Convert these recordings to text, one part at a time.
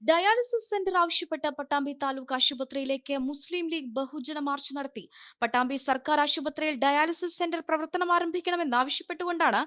Dialysis centre ആവശ്യപ്പെട്ട് പട്ടാമ്പി താലൂക്ക് ആശുപത്രിയിലേക്ക് മുസ്ലിം league ബഹുജന മാർച്ച് നടത്തി. പട്ടാമ്പി സർക്കാർ ആശുപത്രിയിൽ ഡയാലിസിസ് സെന്റർ പ്രവർത്തനം ആരംഭിക്കണമെന്നാവശ്യപ്പെട്ടുകൊണ്ടാണ്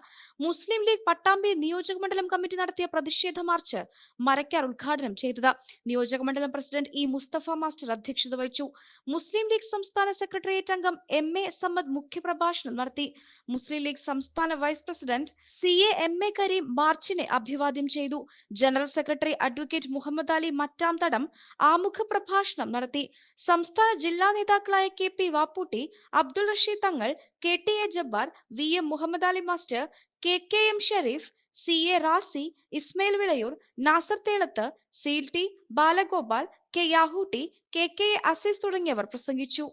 മുസ്ലിം ലീഗ് പട്ടാമ്പി നിയോജകമണ്ഡലം കമ്മിറ്റി നടത്തിയ പ്രതിഷേധ മാർച്ച് മരക്കാർ ഉദ്ഘാടനം ചെയ്തത്. നിയോജകമണ്ഡലം പ്രസിഡന്റ് ഇ മുസ്തഫ മാസ്റ്റർ അധ്യക്ഷത വഹിച്ചു. മുസ്ലിം ലീഗ് സംസ്ഥാന സെക്രട്ടേറിയറ്റ് അംഗം എം.എ. സമ്മദ് മുഖ്യപ്രഭാഷണം നടത്തി. മുസ്ലിം ലീഗ് സംസ്ഥാന vice president C A. M A. Kareem മാർച്ചിനെ അഭിവാദ്യം ചെയ്തു. General secretary advocate Muhammad Ali Mattamthadam ആമുഖ പ്രഭാഷണം നടത്തി. സംസ്ഥാന ജില്ലാ നേതാക്കളായ K P. Vapputty, Abdul Rasheed Thangal, K T A. Jabbar, V M. Muhammad Ali master, K M. Shareef, C A. Razi, Ismail Vilayur, Nasar Thelath, C T. Balagopal, K. Yahutty, K A. Azeez തുടങ്ങിയവർ പ്രസംഗിച്ചു.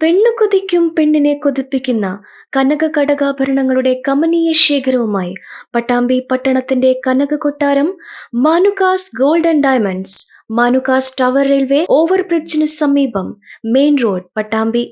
പെണ്ണു കൊതിക്കും പെണ്ണിനെ കൊതിപ്പിക്കുന്ന കനക കടകാഭരണങ്ങളുടെ കമനീയ ശേഖരവുമായി പട്ടാമ്പി പട്ടണത്തിന്റെ കനക കൊട്ടാരം Manukas gold and diamonds, Manukas tower railway ഓവർബ്രിഡ്ജിന് സമീപം, മെയിൻ റോഡ്, പട്ടാമ്പി.